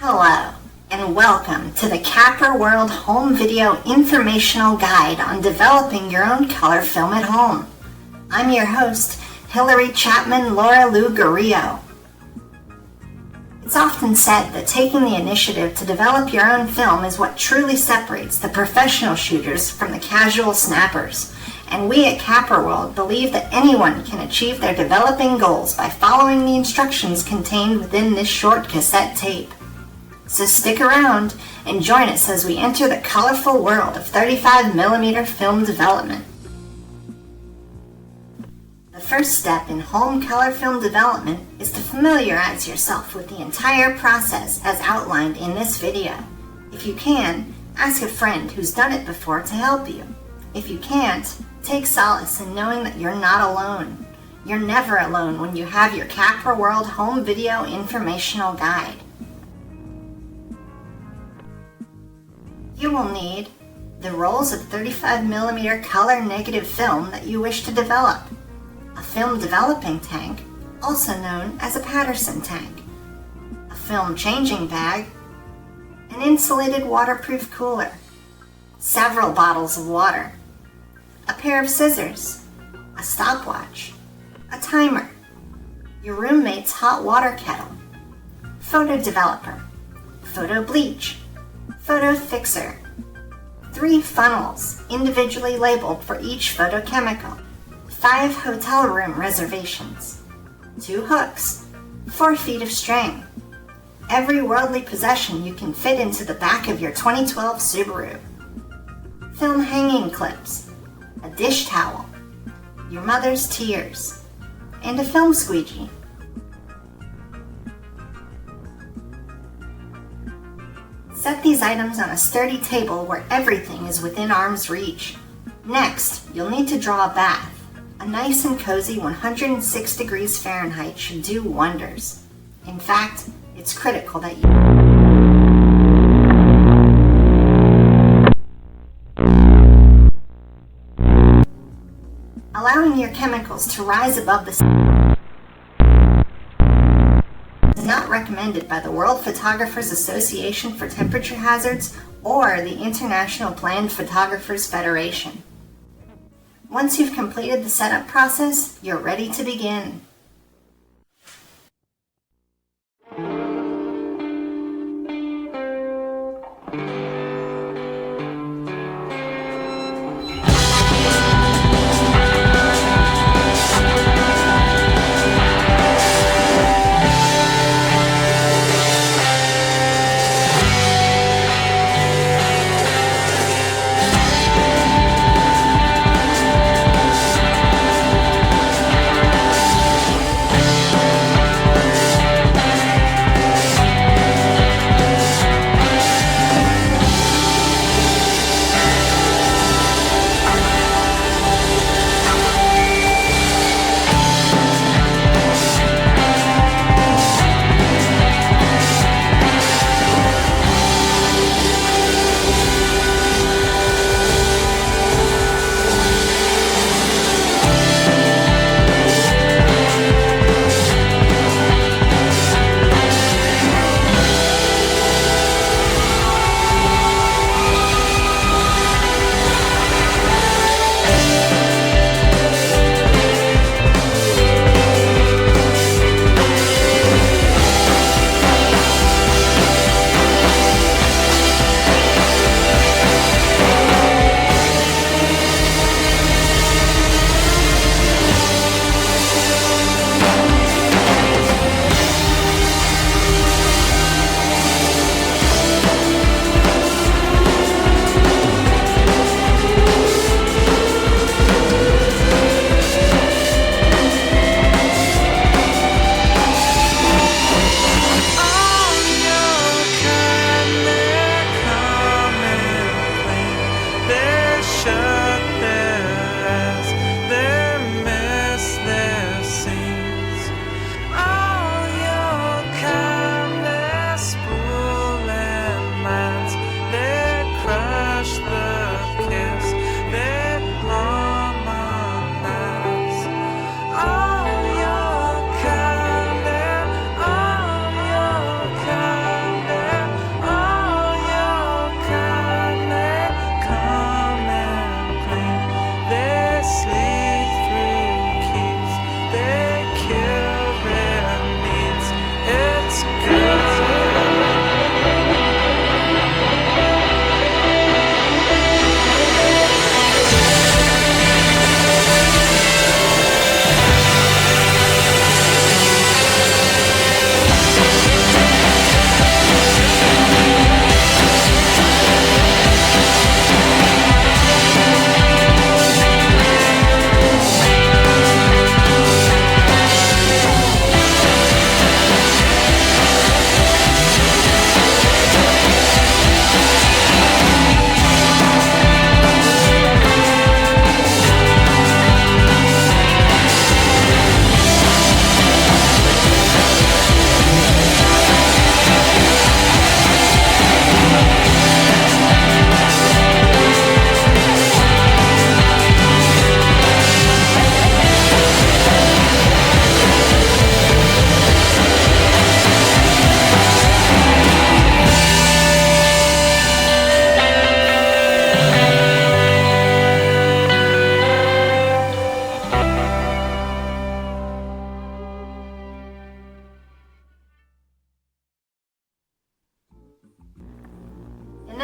Hello, and welcome to the CapraWorld Home Video Informational Guide on developing your own color film at home. I'm your host, Hillary Chapman Laura Lou Guerrillo. It's often said that taking the initiative to develop your own film is what truly separates the professional shooters from the casual snappers. And we at CapraWorld believe that anyone can achieve their developing goals by following the instructions contained within this short cassette tape. So stick around and join us as we enter the colorful world of 35mm film development. The first step in home color film development is to familiarize yourself with the entire process as outlined in this video. If you can, ask a friend who's done it before to help you. If you can't, take solace in knowing that you're not alone. You're never alone when you have your CapraWorld Home Video Informational Guide. You will need the rolls of 35mm color negative film that you wish to develop, a film developing tank, also known as a Patterson tank, a film changing bag, an insulated waterproof cooler, several bottles of water, a pair of scissors, a stopwatch, a timer, your roommate's hot water kettle, photo developer, photo bleach, photo fixer, 3 funnels individually labeled for each photochemical, 5 hotel room reservations, 2 hooks, 4 feet of string, every worldly possession you can fit into the back of your 2012 Subaru, film hanging clips, a dish towel, your mother's tears, and a film squeegee. Set these items on a sturdy table where everything is within arm's reach. Next, you'll need to draw a bath. A nice and cozy 106 degrees Fahrenheit should do wonders. In fact, it's critical that you allowing your chemicals to rise above the is not recommended by the World Photographers Association for Temperature Hazards or the International Planned Photographers Federation. Once you've completed the setup process, you're ready to begin.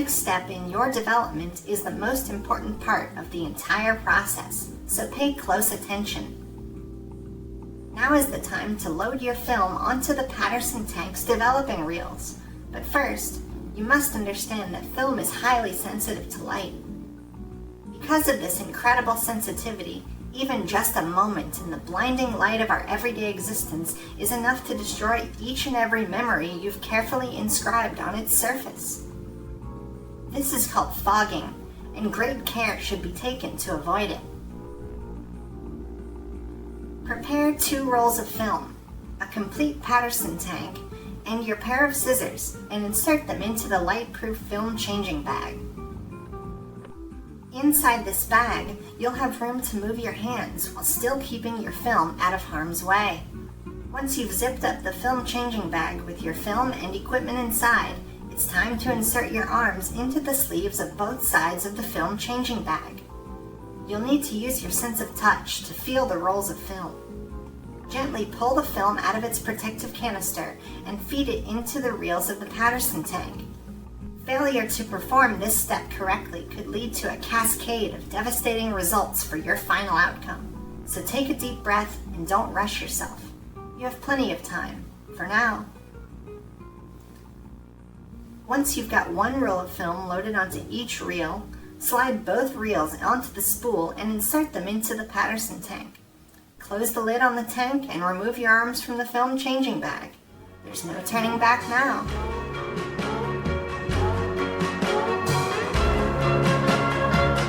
next step in your development is the most important part of the entire process, so pay close attention. Now is the time to load your film onto the Patterson tank's developing reels. But first, you must understand that film is highly sensitive to light. Because of this incredible sensitivity, even just a moment in the blinding light of our everyday existence is enough to destroy each and every memory you've carefully inscribed on its surface. This is called fogging, and great care should be taken to avoid it. Prepare 2 rolls of film, a complete Patterson tank, and your pair of scissors, and insert them into the light-proof film changing bag. Inside this bag, you'll have room to move your hands while still keeping your film out of harm's way. Once you've zipped up the film changing bag with your film and equipment inside, it's time to insert your arms into the sleeves of both sides of the film changing bag. You'll need to use your sense of touch to feel the rolls of film. Gently pull the film out of its protective canister and feed it into the reels of the Patterson tank. Failure to perform this step correctly could lead to a cascade of devastating results for your final outcome. So take a deep breath and don't rush yourself. You have plenty of time, for now. Once you've got 1 roll of film loaded onto each reel, slide both reels onto the spool and insert them into the Patterson tank. Close the lid on the tank and remove your arms from the film changing bag. There's no turning back now.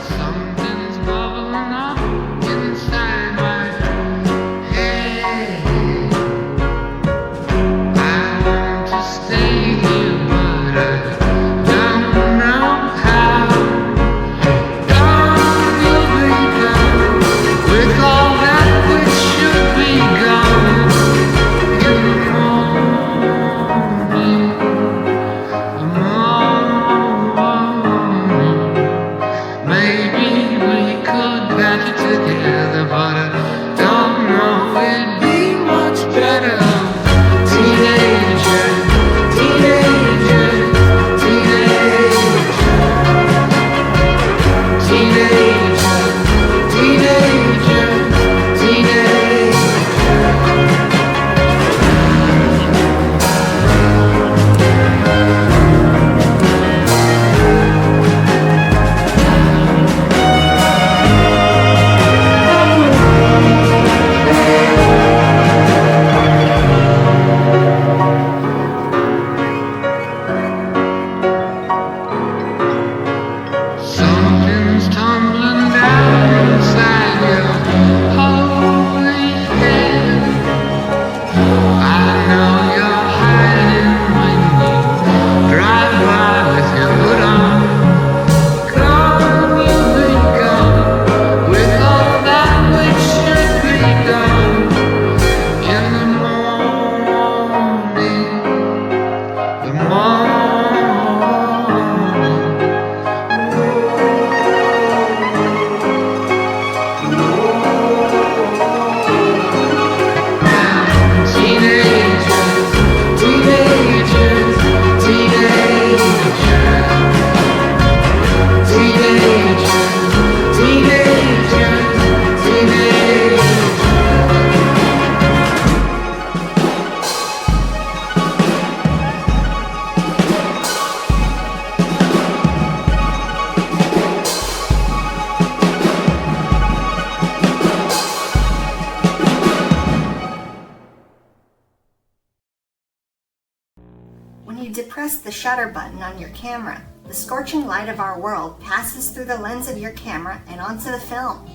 Something's bubbling up inside my head. I want to stay here, but I don't know how. Gone will be gone with all that which should be gone in the morning. Maybe we could patch it together, but I don't know, it'd be much better. Teenager, teenager, teenager, teenager, teenager, teenager. Something's tumbling down inside your holy head. I know you're hiding when you drive by with your hood on. Gone will be gone with all that which should be done in the morning. The morning. Teenagers, teenagers, teenagers, teenagers, teenagers, teenagers. When you depress the shutter button on your camera, the scorching light of our world passes through the lens of your camera and onto the film.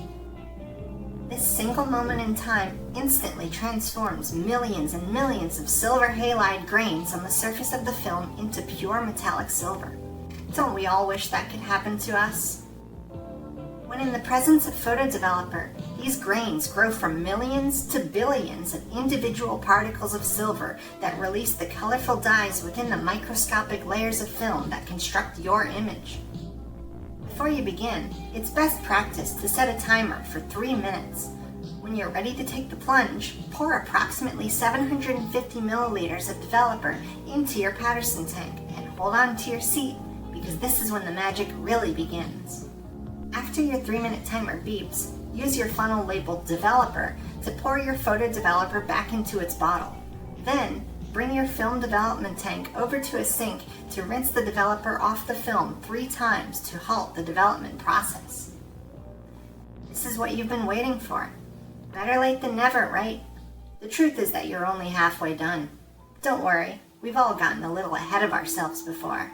This single moment in time instantly transforms millions and millions of silver halide grains on the surface of the film into pure metallic silver. Don't we all wish that could happen to us? When in the presence of Photo Developer, these grains grow from millions to billions of individual particles of silver that release the colorful dyes within the microscopic layers of film that construct your image. Before you begin, it's best practice to set a timer for 3 minutes. When you're ready to take the plunge, pour approximately 750 milliliters of Developer into your Patterson tank and hold on to your seat because this is when the magic really begins. After your 3-minute timer beeps, use your funnel labeled Developer to pour your photo developer back into its bottle. Then, bring your film development tank over to a sink to rinse the developer off the film 3 times to halt the development process. This is what you've been waiting for. Better late than never, right? The truth is that you're only halfway done. Don't worry, we've all gotten a little ahead of ourselves before.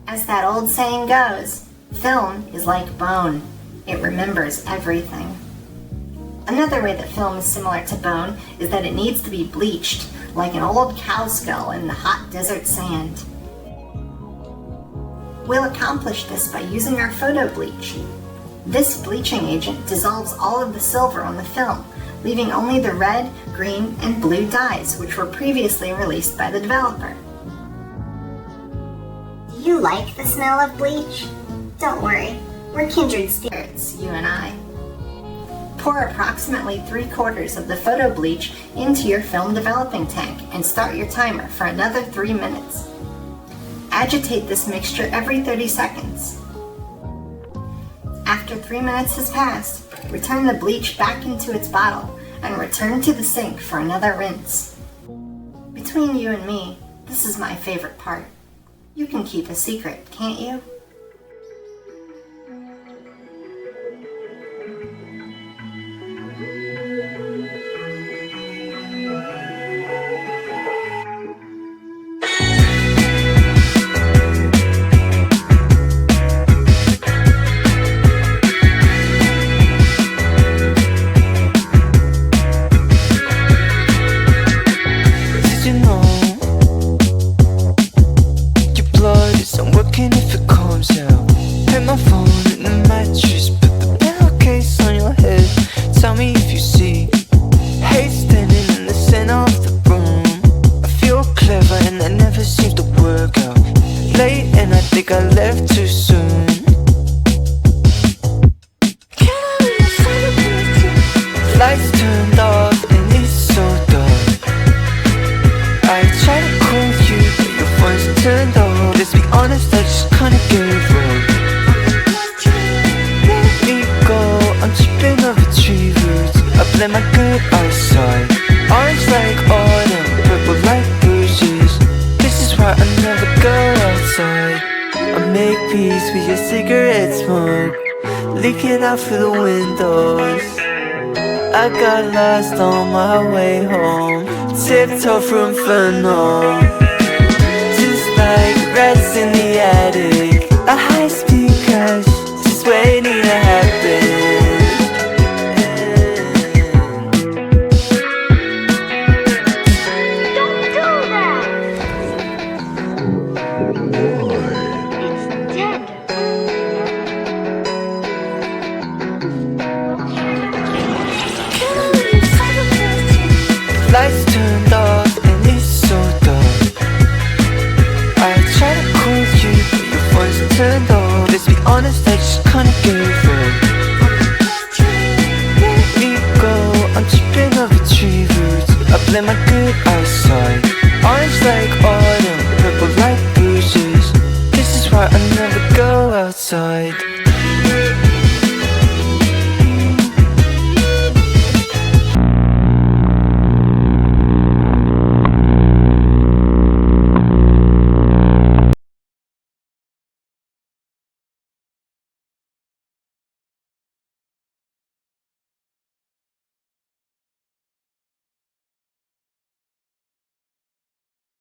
As that old saying goes, film is like bone. It remembers everything. Another way that film is similar to bone is that it needs to be bleached, like an old cow skull in the hot desert sand. We'll accomplish this by using our photo bleach. This bleaching agent dissolves all of the silver on the film, leaving only the red, green, and blue dyes, which were previously released by the developer. Do you like the smell of bleach? Don't worry, we're kindred spirits, you and I. Pour approximately 3/4 of the photo bleach into your film developing tank and start your timer for another 3 minutes. Agitate this mixture every 30 seconds. After 3 minutes has passed, return the bleach back into its bottle and return to the sink for another rinse. Between you and me, this is my favorite part. You can keep a secret, can't you? Lights turned off and it's so dark. I try to call you, but your phone's turned off. Let's be honest, I just kinda gave up. Let me go, I'm tripping over tree roots. I blame my good eyesight. Orange like autumn, purple like bushes. This is why I never go outside. I make peace with your cigarette smoke, leaking out through the windows. I got lost on my way home, tiptoe through Inferno. Just like rats in the attic, a high-speed crash, just waiting to happen. Lights turned off and it's so dark. I try to call you, but your phone's turned off. Let's be honest, I just kinda gave up. Let me go, I'm tripping over tree roots. I blame my good eyesight. Orange like autumn, purple like bushes. This is why I never go outside.